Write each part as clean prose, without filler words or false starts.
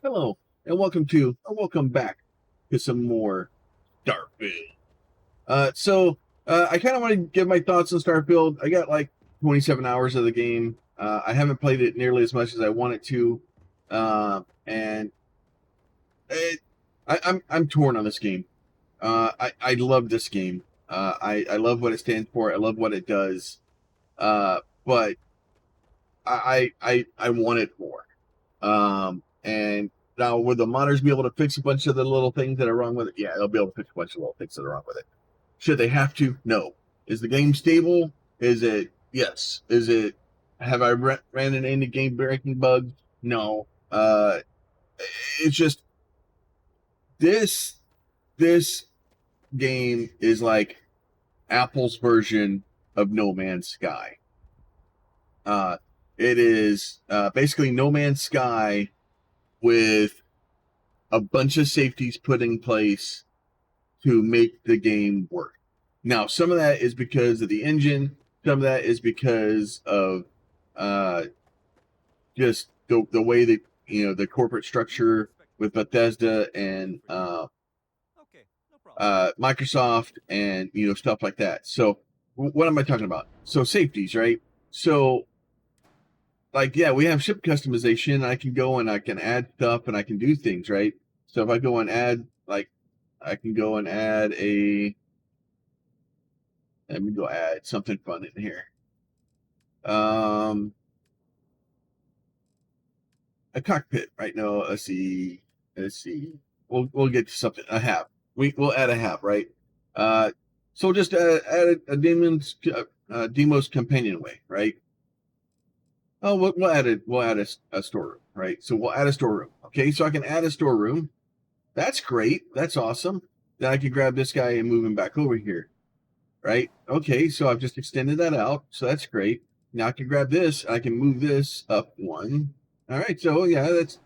Hello, and welcome back to some more Starfield. I kind of want to give my thoughts on Starfield. I got like 27 hours of the game. I haven't played it nearly as much as I wanted to, and I'm torn on this game. I love this game. I love what it stands for. I love what it does. But I wanted more. And now, will the modders be able to fix a bunch of the little things that are wrong with it? Yeah, they'll be able to fix a bunch of little things that are wrong with it. Should they have to? No. Is the game stable? Is it? Yes. Is it? Have I ran into any game breaking bugs? No. It's just this this game is like Apple's version of No Man's Sky. Uh, it is basically No Man's Sky with a bunch of safeties put in place to make the game work. Now, some of that is because of the engine. Some of that is because of uh, just the way that the corporate structure with Bethesda and Microsoft and stuff like that. So, what am I talking about? So safeties, right? So like, yeah, we have ship customization. I can go and I can add stuff and I can do things, right? So if I go and add, like, I can go and add let me go add something fun in here. Um, a cockpit, right? No, let's see. We'll get to something. A hab. We'll add a hab, right? So just add a Demon's companionway, right? Oh, we'll add a storeroom, right? So we'll add a storeroom. Okay, so I can add a storeroom. That's great. That's awesome. Then I can grab this guy and move him back over here, right? Okay, so I've just extended that out. So that's great. Now I can grab this. And I can move this up one. All right. So yeah, that's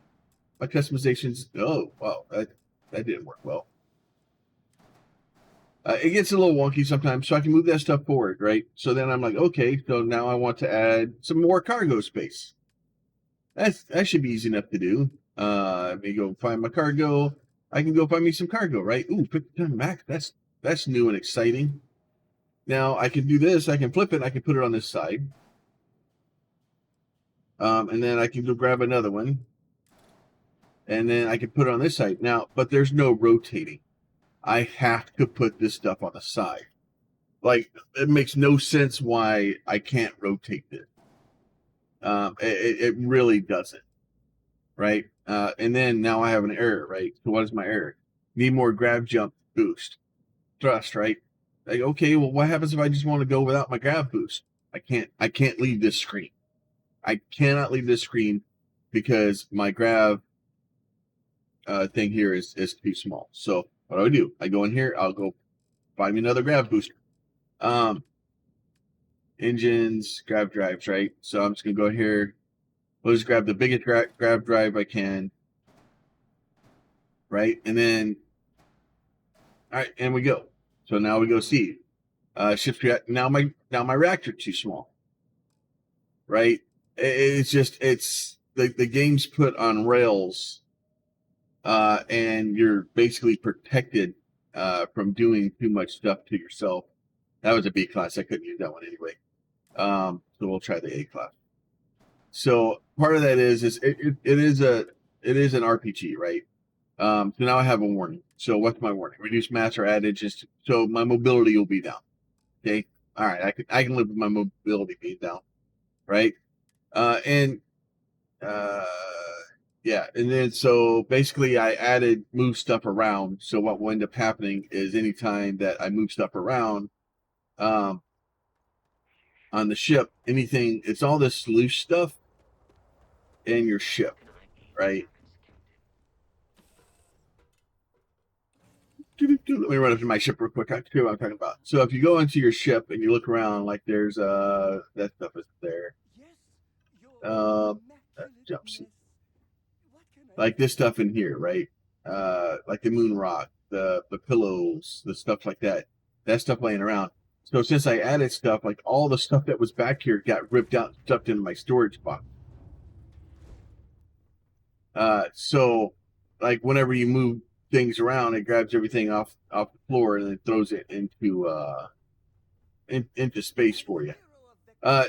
my customizations. Oh wow, that didn't work well. It gets a little wonky sometimes, so I can move that stuff forward, right? So then I'm like, okay, so now I want to add some more cargo space. That should be easy enough to do. Let me go find my cargo. I can go find me some cargo, right? Ooh, 50-ton Mac. That's new and exciting. Now I can do this. I can flip it. I can put it on this side, and then I can go grab another one, and then I can put it on this side. Now, but there's no rotating. I have to put this stuff on the side. Like, it makes no sense why I can't rotate this. It really doesn't, right? And then now I have an error, right? So what is my error? Need more grab jump boost thrust, right? Like, okay, well, what happens if I just want to go without my grab boost? I can't leave this screen. I cannot leave this screen because my grab thing here is too small. So what do? I go in here. I'll go find me another grab booster. Engines, grab drives, right? So I'm just gonna go here. We'll just grab the biggest grab drive I can, right? And then, all right, and we go. So now we go see. Shift react. Now my reactor too small, right? It's just the game's put on rails, and you're basically protected from doing too much stuff to yourself. That was a B class. I couldn't use that one anyway. So we'll try the A class. So part of that is it is an RPG, right? So now I have a warning. So what's my warning? Reduce mass or add edges. So my mobility will be down. Okay. All right. I can live with my mobility being down. Right. And yeah. And then so basically I added move stuff around. So what will end up happening is anytime that I move stuff around, on the ship, it's all this loose stuff in your ship, right? Let me run up to my ship real quick. I can what I'm talking about. So if you go into your ship and you look around, like there's that stuff is there. Jumpsuit. Like this stuff in here, right? Like the moon rock, the pillows, the stuff like that. That stuff laying around. So since I added stuff, like all the stuff that was back here got ripped out and stuffed into my storage box. So like whenever you move things around, it grabs everything off the floor and then throws it into space for you.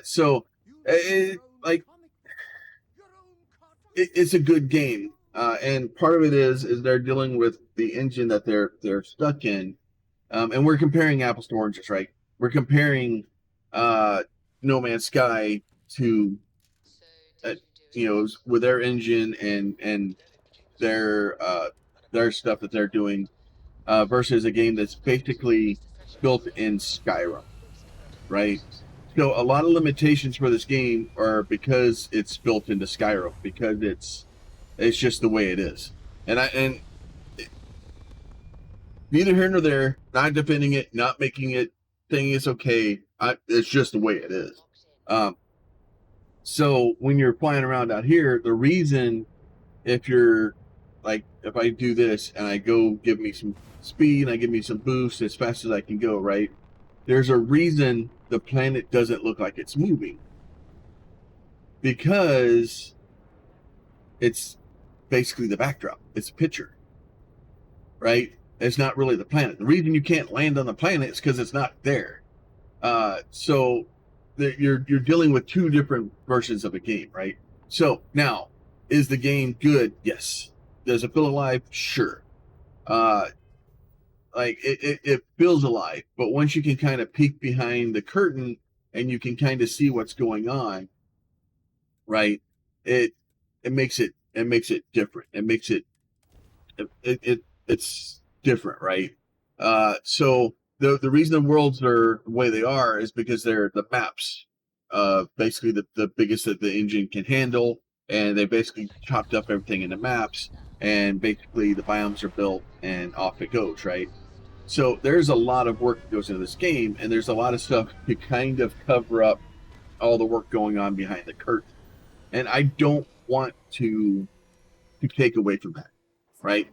So like it's a good game, and part of it is they're dealing with the engine that they're stuck in, and we're comparing apples to oranges, right? We're comparing No Man's Sky to uh, with their engine and their stuff that they're doing versus a game that's basically built in Skyrim, right? So a lot of limitations for this game are because it's built into Skyrim, because it's just the way it is. And neither here nor there, not defending it, not making it, saying it's okay. It's just the way it is. So when you're flying around out here, the reason if you're like if I do this and I go give me some speed and I give me some boost as fast as I can go, right? There's a reason the planet doesn't look like it's moving. Because it's basically the backdrop. It's a picture. Right? It's not really the planet. The reason you can't land on the planet is because it's not there. So you're dealing with two different versions of a game, right? So now, is the game good? Yes. Does it feel alive? Sure. Like it feels alive, but once you can kind of peek behind the curtain and you can kind of see what's going on, right? It makes it different. It makes it's different, right? So the reason the worlds are the way they are is because they're the maps, basically the biggest that the engine can handle, and they basically chopped up everything into maps, and basically the biomes are built, and off it goes, right? So there's a lot of work that goes into this game, and there's a lot of stuff to kind of cover up all the work going on behind the curtain, and I don't want to take away from that, right?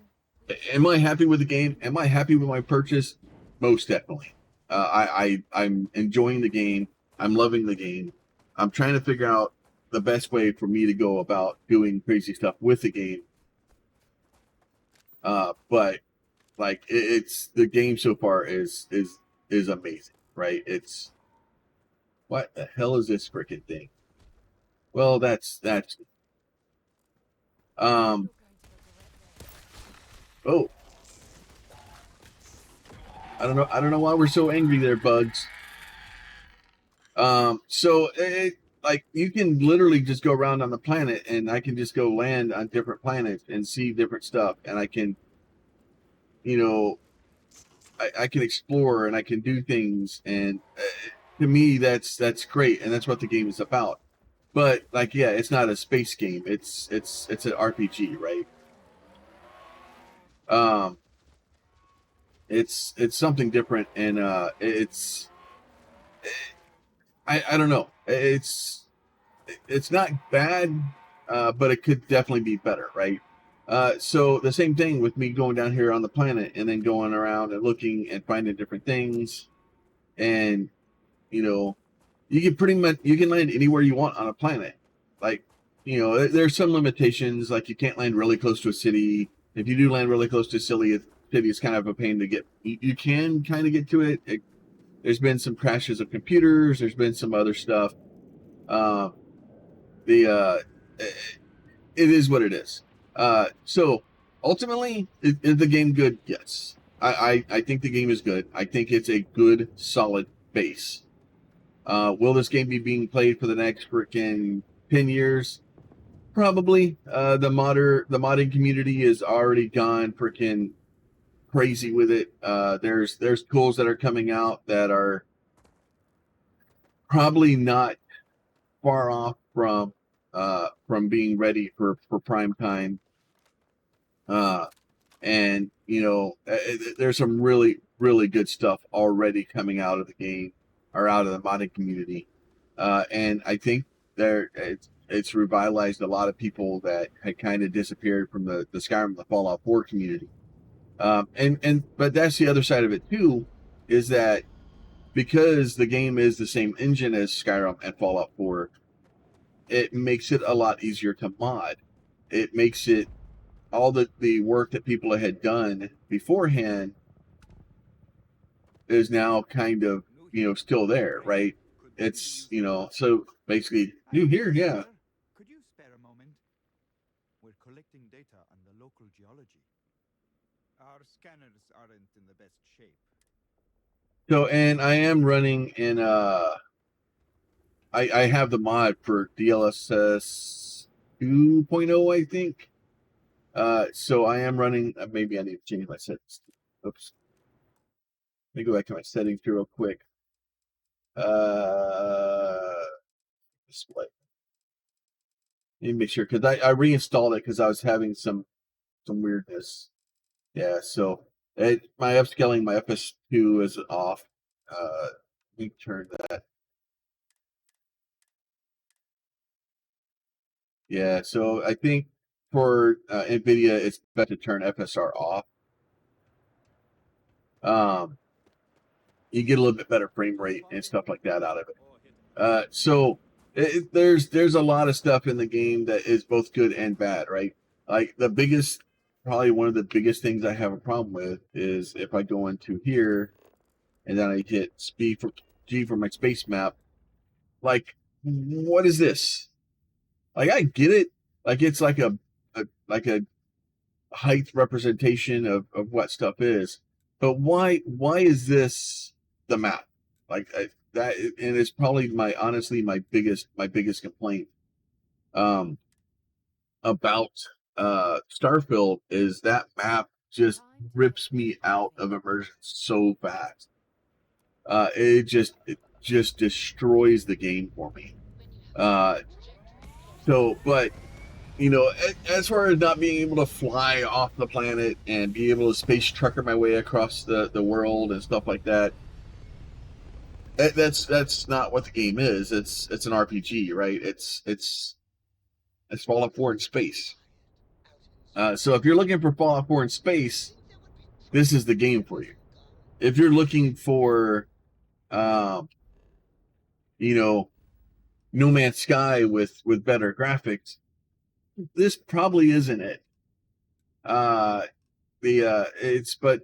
Am I happy with the game? Am I happy with my purchase? Most definitely. I'm enjoying the game. I'm loving the game. I'm trying to figure out the best way for me to go about doing crazy stuff with the game. But like it's the game so far is amazing, right? It's what the hell is this freaking thing? Well, that's oh, I don't know why we're so angry there, bugs. So it like you can literally just go around on the planet, and I can just go land on different planets and see different stuff, and I can, you know, I can explore and I can do things, and to me that's great, and that's what the game is about. But like, yeah, it's not a space game. It's an RPG, right? Um, it's something different, and it's I don't know. It's not bad, but it could definitely be better, right? So the same thing with me going down here on the planet and then going around and looking and finding different things, and you know, you can land anywhere you want on a planet. Like, there's some limitations, like you can't land really close to a city. If you do land really close to a city, it's kind of a pain to get. You can kind of get to it. There's been some crashes of computers. There's been some other stuff. Uh, the it is what it is. So ultimately, is the game good? Yes, I think the game is good. I think it's a good, solid base. Will this game be being played for the next freaking 10 years? Probably. The modding community is already gone freaking crazy with it. There's tools that are coming out that are probably not far off from being ready for prime time. And there's some really really good stuff already coming out of the game or out of the modding community, and I think it's revitalized a lot of people that had kind of disappeared from the Skyrim and the Fallout 4 community. But that's the other side of it too, is that because the game is the same engine as Skyrim and Fallout 4, it makes it a lot easier to mod. it makes it all the work that people had done beforehand is now kind of, still there, right? It's, so basically new here, yeah. Could you spare a moment? We're collecting data on the local geology. Our scanners aren't in the best shape. So, and I am running in, I have the mod for DLSS 2.0, I think. So I am running, maybe I need to change my settings. Oops. Let me go back to my settings here real quick. Display. Let me make sure, because I reinstalled it because I was having some weirdness. Yeah, so my upscaling, my FS2 is off. Let me turn that. Yeah, so I think for NVIDIA, it's better to turn FSR off. You get a little bit better frame rate and stuff like that out of it. So there's a lot of stuff in the game that is both good and bad, right? Like probably one of the biggest things I have a problem with is if I go into here and then I hit G for my space map. Like, what is this? Like, I get it. Like, it's like a height representation of what stuff is, but why is this the map? Like that, and it's probably honestly my biggest complaint about Starfield is that map just rips me out of immersion so fast. It just destroys the game for me. But as far as not being able to fly off the planet and be able to space trucker my way across the world and stuff like that, that's not what the game is. It's an RPG, right? It's Fallout 4 in space. So if you're looking for Fallout 4 in space, this is the game for you. If you're looking for, No Man's Sky with better graphics, this probably isn't it. But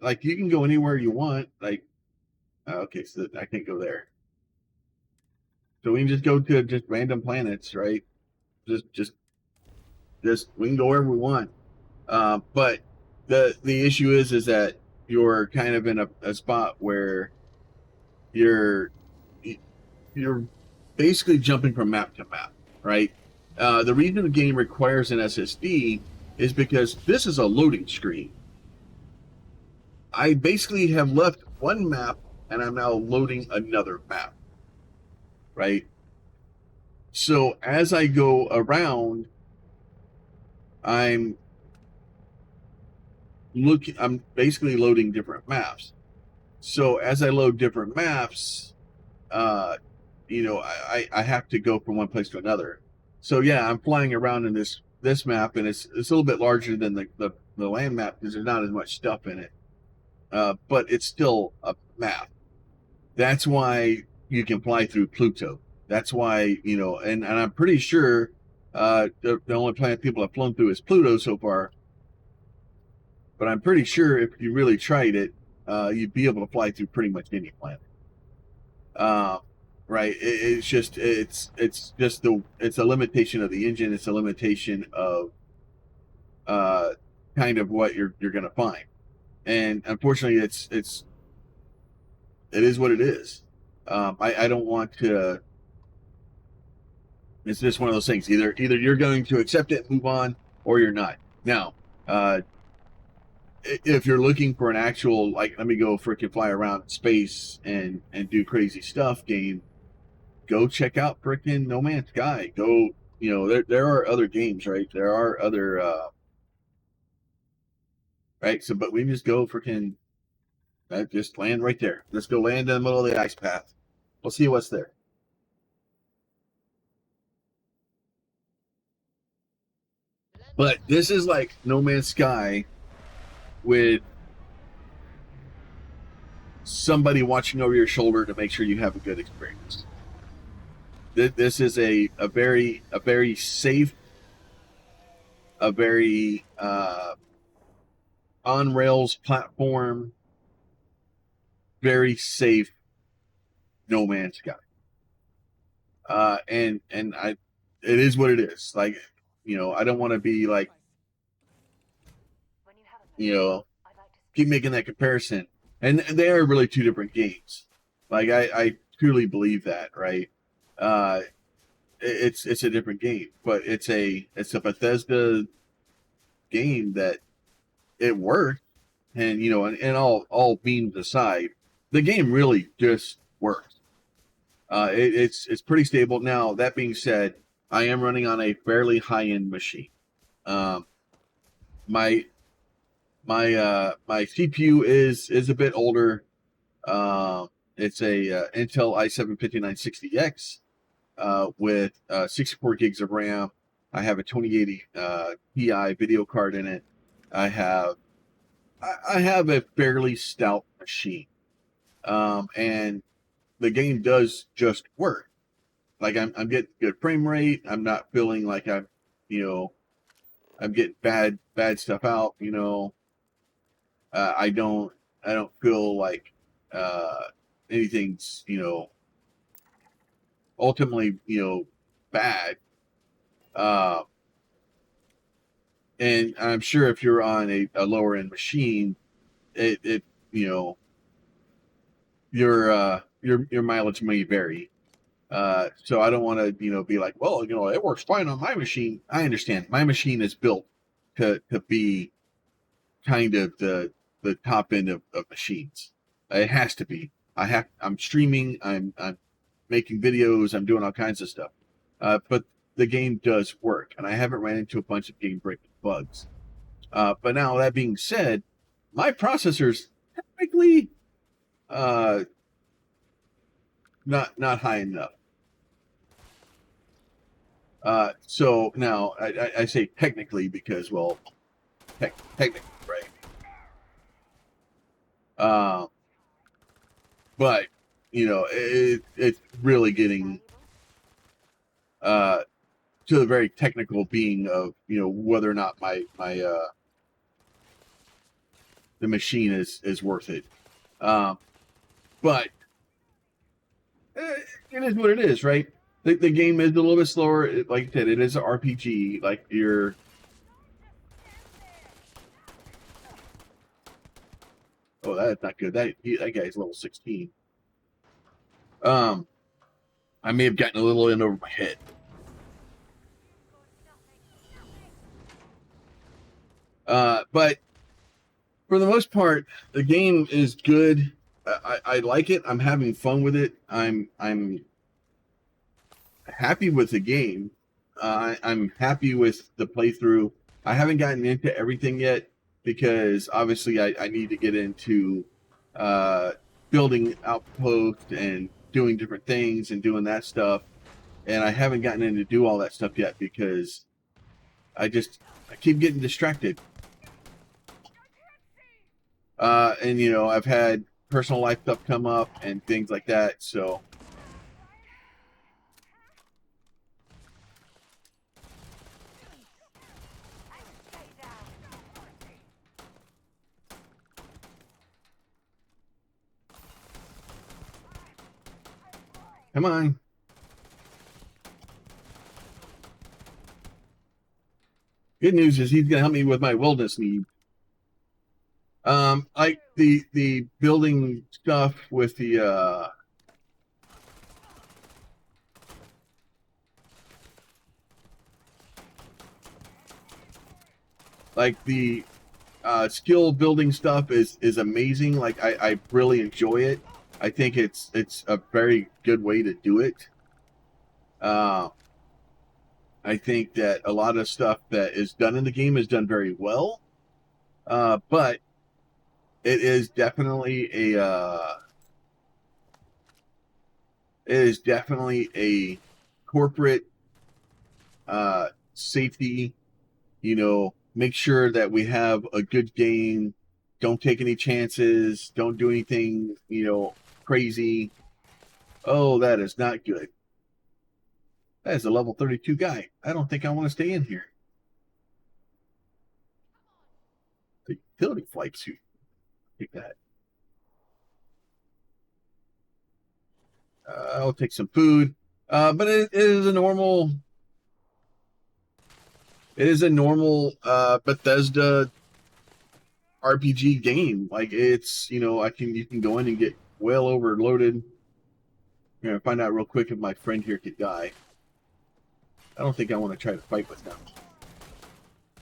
like you can go anywhere you want. Like, okay, so I can't go there. So we can just go to just random planets, right? Just we can go wherever we want. But the issue is that you're kind of in a spot where you're basically jumping from map to map, right? The reason the game requires an SSD is because this is a loading screen. I basically have left one map and I'm now loading another map, right? So as I go around, I'm basically loading different maps. So as I load different maps, I have to go from one place to another. So yeah, I'm flying around in this map, and it's a little bit larger than the land map because there's not as much stuff in it. But it's still a map. That's why you can fly through Pluto. That's why, and I'm pretty sure the only planet people have flown through is Pluto so far. But I'm pretty sure if you really tried it, you'd be able to fly through pretty much any planet. Right? It's a limitation of the engine. It's a limitation of kind of what you're gonna find. And unfortunately, it is what it is. I don't want to. It's just one of those things. Either you're going to accept it, move on, or you're not. Now, if you're looking for an actual let me go freaking fly around space and do crazy stuff game, go check out freaking No Man's Sky. Go, there are other games, right? There are other right. So, but we just go freaking just land right there. Let's go land in the middle of the ice path. We'll see what's there. But this is like No Man's Sky with somebody watching over your shoulder to make sure you have a good experience. This is a very safe a very on rails platform, very safe No Man's Sky. And it is what it is. Like, I don't want to be like, keep making that comparison. And they are really two different games. Like, I truly believe that, right? It's a different game, but it's a Bethesda game that it worked. And and all memes aside, the game really just works. It's pretty stable. Now that being said, I am running on a fairly high end machine. Um, my my CPU is a bit older. It's a Intel i7-5960X with 64 gigs of RAM. I have a 2080 Ti video card in it. I have I have a fairly stout machine, and the game does just work. Like I'm getting good frame rate. I'm not feeling like you know, I'm getting bad stuff out. I don't feel like uh, anything's ultimately bad. Uh, and I'm sure if you're on a lower end machine, it you know your mileage may vary. So I don't want to be like, well, it works fine on my machine. I understand my machine is built to be kind of the top end of machines. It has to be. I'm streaming. I'm making videos. I'm doing all kinds of stuff. But the game does work, and I haven't ran into a bunch of game breaking bugs. But now that being said, my processor's technically uh, not high enough. So now I say technically because, well, technically, right? But it's really getting to the very technical being of whether or not my the machine is worth it. But it is what it is, right? The game is a little bit slower. Like I said, it is an RPG. Like oh, that's not good. That guy's level 16. Um, I may have gotten a little in over my head. But for the most part, the game is good. I like it. I'm having fun with it. I'm happy with the game. I'm happy with the playthrough. I haven't gotten into everything yet because obviously I need to get into uh, building outposts and doing different things and doing that stuff. And I haven't gotten in to do all that stuff yet because I keep getting distracted. And I've had personal life stuff come up and things like that. So come on. Good news is he's gonna help me with my wilderness need. Like the building stuff with the like the skill building stuff is amazing. Like I really enjoy it. I think it's a very good way to do it. I think that a lot of stuff that is done in the game is done very well. But it is definitely a corporate safety. Make sure that we have a good game. Don't take any chances. Don't do anything crazy. Oh, that is not good. That is a level 32 guy. I don't think I want to stay in here. The utility flight suit. Take that. I'll take some food. But it is a normal. It is a normal Bethesda RPG game. Like it's, you can go in and get well overloaded. I'm gonna find out real quick if my friend here could die. I don't think I want to try to fight with him. I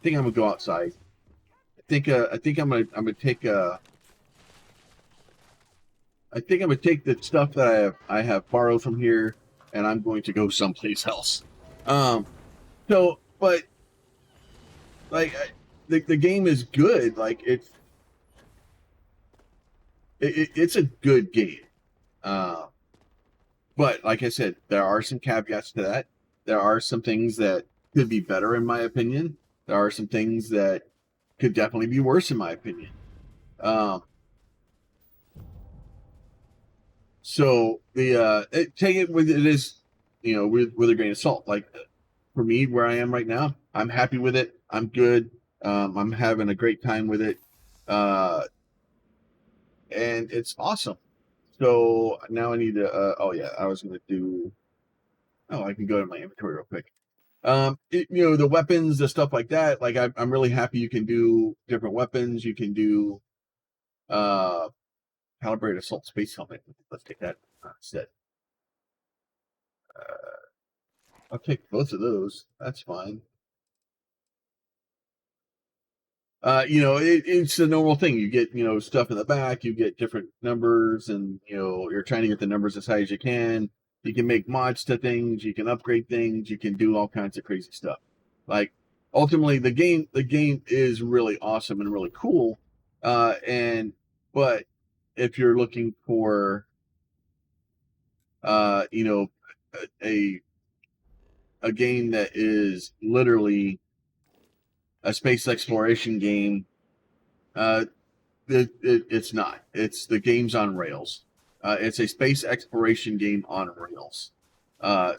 think I'm gonna go outside. I think I'm gonna take I think I'm gonna take the stuff that I have borrowed from here, and I'm going to go someplace else. But like the game is good. Like it's a good game. But like I said, there are some caveats to that. There are some things that could be better, in my opinion. There are some things that could definitely be worse, in my opinion. So take it with it is, with a grain of salt. Like for me, where I am right now, I'm happy with it. I'm good. I'm having a great time with it, and it's awesome. So now I need to. I was going to do. Oh, I can go to my inventory real quick. The weapons, the stuff like that. Like I'm really happy you can do different weapons. You can do calibrated assault space helmet. Let's take that instead. I'll take both of those. That's fine. It's the normal thing. You get, stuff in the back, you get different numbers, and, you're trying to get the numbers as high as you can. You can make mods to things, you can upgrade things, you can do all kinds of crazy stuff. Like, ultimately, the game is really awesome and really cool. But if you're looking for, a game that is literally a space exploration game, it's not. It's the game's on rails. It's a space exploration game on rails.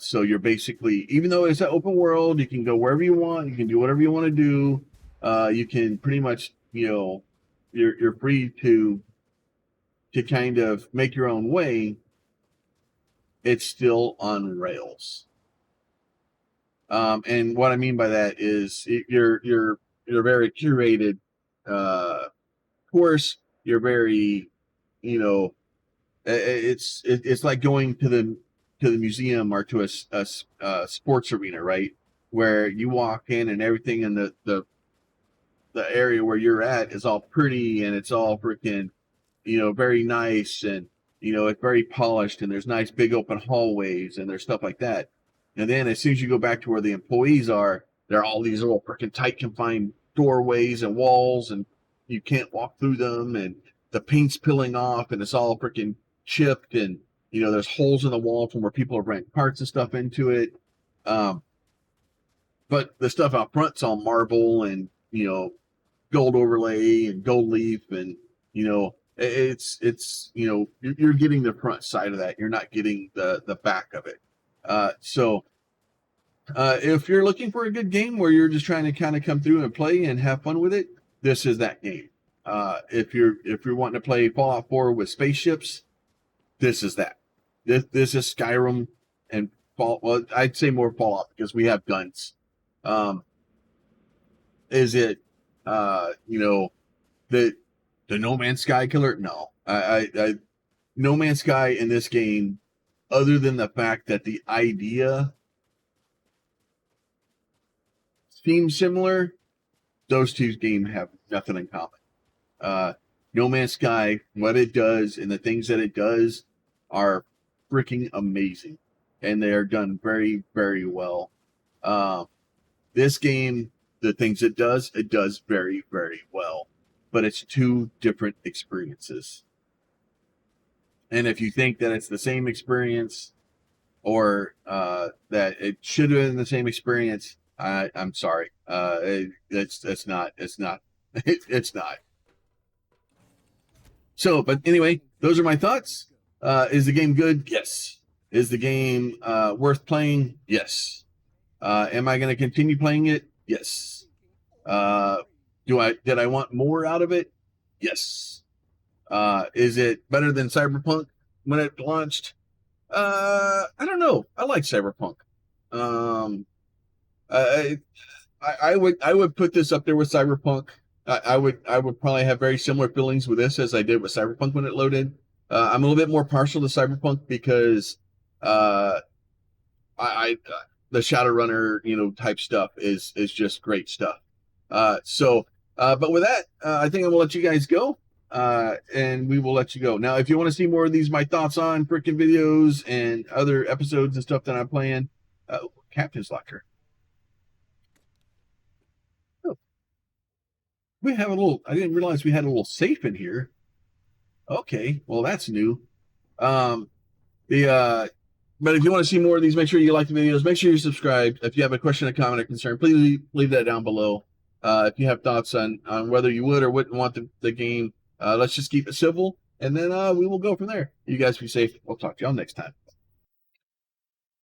So you're basically, even though it's an open world, you can go wherever you want. You can do whatever you want to do. You can pretty much, you're free to kind of make your own way. It's still on rails. And what I mean by that is you're very curated course. You're very, it's like going to the museum or to a sports arena, right? Where you walk in and everything in the area where you're at is all pretty and it's all freaking, very nice, and it's very polished, and there's nice big open hallways and there's stuff like that. And then as soon as you go back to where the employees are, there are all these little freaking tight confined doorways and walls, and you can't walk through them, and the paint's peeling off, and it's all freaking chipped, and there's holes in the wall from where people are bringing parts and stuff into it. But the stuff out front's all marble and gold overlay and gold leaf, and it's you're getting the front side of that. You're not getting the back of it. So if you're looking for a good game where you're just trying to kind of come through and play and have fun with it, this is that game. If you're wanting to play Fallout 4 with spaceships, this is that. This is Skyrim and Fallout. Well, I'd say more Fallout because we have guns. Is it the No Man's Sky killer? No, I No Man's Sky in this game, other than the fact that the idea seems similar, those two games have nothing in common. No Man's Sky, what it does and the things that it does are freaking amazing, and they are done very, very well. This game, the things it does very, very well, but it's two different experiences. And if you think that it's the same experience, or that it should have been the same experience, I'm sorry. It's not. It's not. It's not. So, but anyway, those are my thoughts. Is the game good? Yes. Is the game worth playing? Yes. Am I going to continue playing it? Yes. Did I want more out of it? Yes. Is it better than Cyberpunk when it launched? I don't know. I like Cyberpunk. Um, I, I would put this up there with Cyberpunk. I would probably have very similar feelings with this as I did with Cyberpunk when it loaded. I'm a little bit more partial to Cyberpunk because uh, I the Shadowrunner type stuff is just great stuff. But with that, I think I'm gonna let you guys go. And we will let you go. Now, if you want to see more of these, my thoughts on freaking videos and other episodes and stuff that I'm playing, Captain's Locker. Oh, we have a little, I didn't realize we had a little safe in here. Okay, well, that's new. Um, but if you want to see more of these, make sure you like the videos. Make sure you subscribe. If you have a question, a comment, or concern, please leave that down below. If you have thoughts on whether you would or wouldn't want the game, let's just keep it civil, and then we will go from there. You guys be safe. We'll talk to y'all next time.